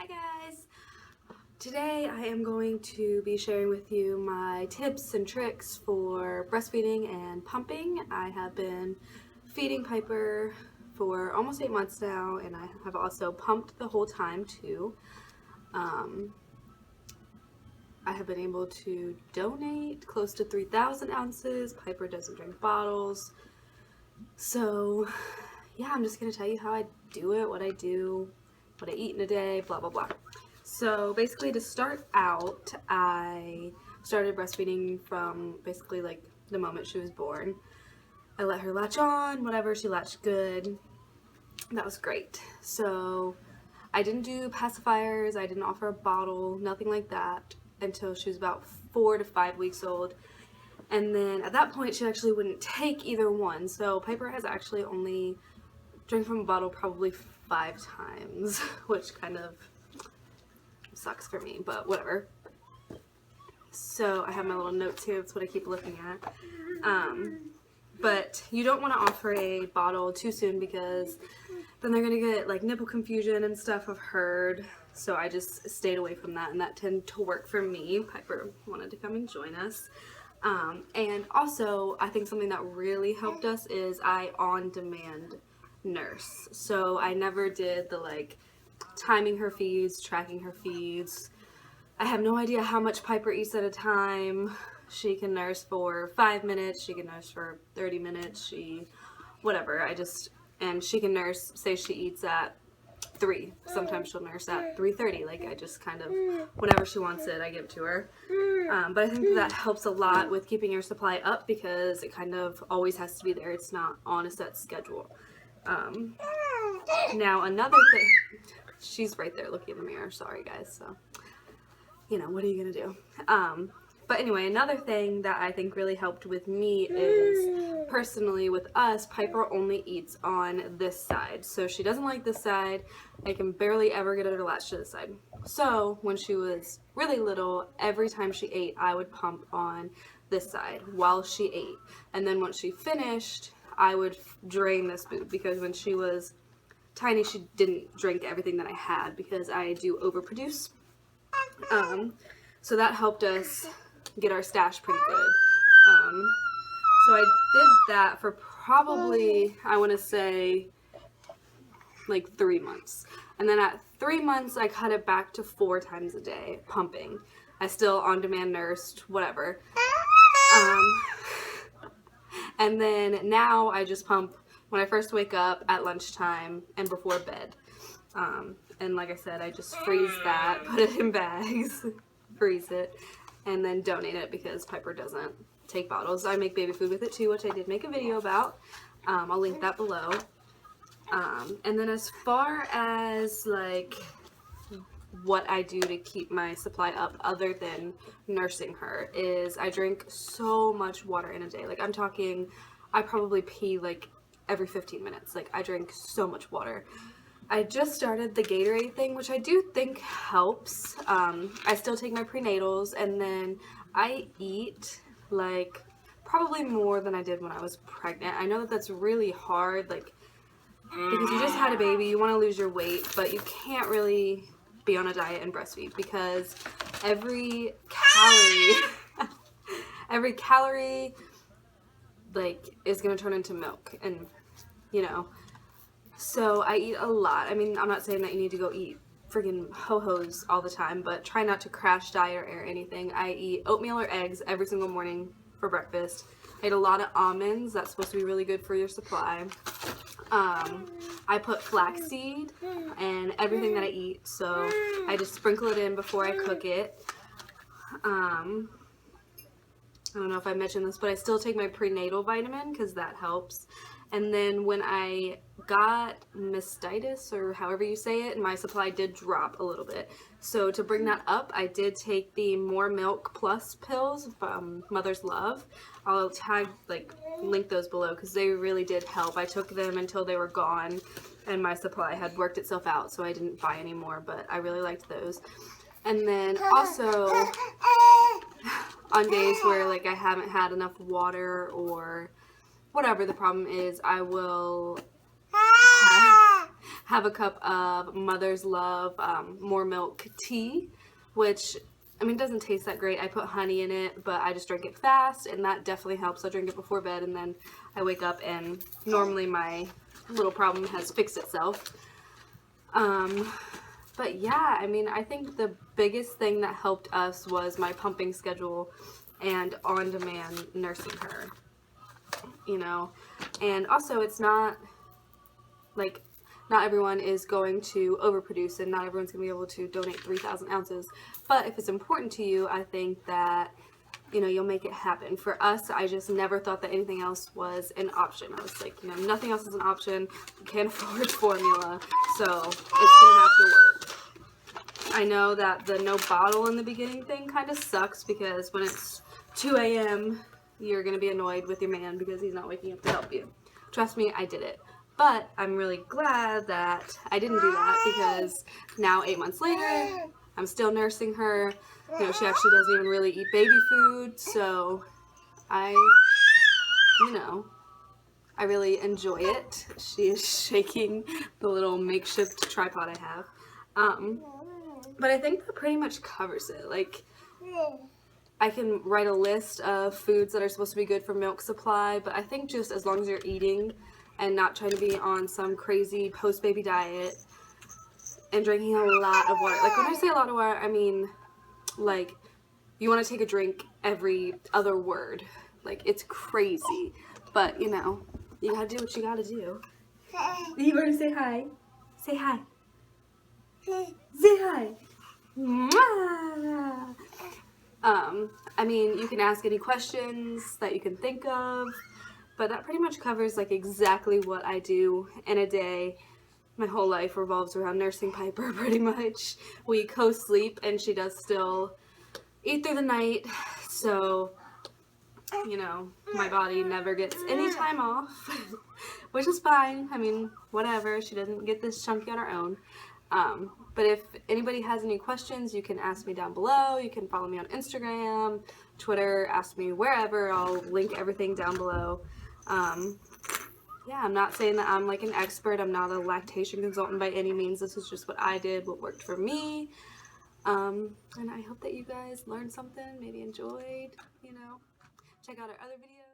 Hi guys! Today I am going to be sharing with you my tips and tricks for breastfeeding and pumping. I have been feeding Piper for almost 8 months now, and I have also pumped the whole time too. I have been able to donate close to 3,000 ounces. Piper doesn't drink bottles. So yeah, I'm just going to tell you how I do it, what I do, what I eat in a day, blah blah blah. So basically, to start out, I started breastfeeding from basically like the moment she was born. I let her latch on, whatever, she latched good. That was great. So I didn't do pacifiers, I didn't offer a bottle, nothing like that until she was about 4 to 5 weeks old. And then at that point, she actually wouldn't take either one. So Piper has actually only drank from a bottle probably 5 times, which kind of sucks for me, but whatever. So I have my little notes here, that's what I keep looking at. But you don't want to offer a bottle too soon because then they're going to get like nipple confusion and stuff, I've heard. So I just stayed away from that, and that tended to work for me. Piper wanted to come and join us. And also, I think something that really helped us is I on-demand nurse. So I never did the like timing her feeds, tracking her feeds. I have no idea how much Piper eats at a time. She can nurse for 5 minutes, she can nurse for 30 minutes, whatever. And she can nurse, say she eats at 3. Sometimes she'll nurse at 3:30. Like, I just kind of, whenever she wants it, I give it to her. But I think that helps a lot with keeping your supply up because it kind of always has to be there. It's not on a set schedule. Now, another thing, she's right there looking in the mirror. Sorry, guys. So, you know, what are you going to do? But anyway, another thing that I think really helped with me is, personally with us, Piper only eats on this side. So she doesn't like this side. I can barely ever get her to latch to this side. So when she was really little, every time she ate, I would pump on this side while she ate. And then once she finished, I would drain this boob because when she was tiny, she didn't drink everything that I had because I do overproduce. So that helped us get our stash pretty good. So I did that for probably, I want to say, like 3 months. And then at 3 months, I cut it back to 4 times a day, pumping. I still on-demand nursed, whatever. And then now I just pump when I first wake up, at lunchtime, and before bed. And like I said, I just freeze that, put it in bags, freeze it, and then donate it because Piper doesn't take bottles. I make baby food with it too, which I did make a video about. I'll link that below. And then as far as like what I do to keep my supply up other than nursing her is I drink so much water in a day. Like, I'm talking, I probably pee like every 15 minutes. Like, I drink so much water. I just started the Gatorade thing, which I do think helps. I still take my prenatals, and then I eat like probably more than I did when I was pregnant. I know that that's really hard, like, because you just had a baby, you want to lose your weight, but you can't really be on a diet and breastfeed because every calorie like is going to turn into milk, and you know, so I eat a lot. I mean, I'm not saying that you need to go eat friggin' ho-hos all the time, but try not to crash diet or anything. I eat oatmeal or eggs every single morning for breakfast. I eat a lot of almonds. That's supposed to be really good for your supply. I put flaxseed in everything that I eat, so I just sprinkle it in before I cook it. I don't know if I mentioned this, but I still take my prenatal vitamin because that helps. And then when I got mastitis, or however you say it, my supply did drop a little bit. So to bring that up, I did take the More Milk Plus pills from Mother's Love. I'll link those below because they really did help. I took them until they were gone and my supply had worked itself out, so I didn't buy any more, but I really liked those. And then also, on days where like I haven't had enough water or whatever the problem is, I will have a cup of Mother's Love More Milk tea, which, I mean, it doesn't taste that great. I put honey in it, but I just drink it fast, and that definitely helps. I drink it before bed, and then I wake up, and normally my little problem has fixed itself. But yeah, I mean, I think the biggest thing that helped us was my pumping schedule and on-demand nursing her, you know. And also, it's not, like, not everyone is going to overproduce, and not everyone's going to be able to donate 3,000 ounces. But if it's important to you, I think that, you know, you'll make it happen. For us, I just never thought that anything else was an option. I was like, you know, nothing else is an option. You can't afford formula, so it's going to have to work. I know that the no bottle in the beginning thing kind of sucks, because when it's 2 a.m., you're going to be annoyed with your man because he's not waking up to help you. Trust me, I did it. But I'm really glad that I didn't do that, because now 8 months later, I'm still nursing her. You know, she actually doesn't even really eat baby food, so I really enjoy it. She is shaking the little makeshift tripod I have. But I think that pretty much covers it. Like, I can write a list of foods that are supposed to be good for milk supply, but I think just as long as you're eating and not trying to be on some crazy post-baby diet and drinking a lot of water. Like, when I say a lot of water, I mean, like, you want to take a drink every other word. Like, it's crazy. But, you know, you gotta do what you gotta do. You want to say hi? Say hi. Say hi. Mwah! I mean, you can ask any questions that you can think of, but that pretty much covers, like, exactly what I do in a day. My whole life revolves around nursing Piper, pretty much. We co-sleep, and she does still eat through the night, so, you know, my body never gets any time off, which is fine. I mean, whatever. She doesn't get this chunky on her own. But if anybody has any questions, you can ask me down below. You can follow me on Instagram, Twitter, ask me wherever. I'll link everything down below. Yeah, I'm not saying that I'm like an expert. I'm not a lactation consultant by any means. This is just what I did, what worked for me. And I hope that you guys learned something, maybe enjoyed, you know. Check out our other videos.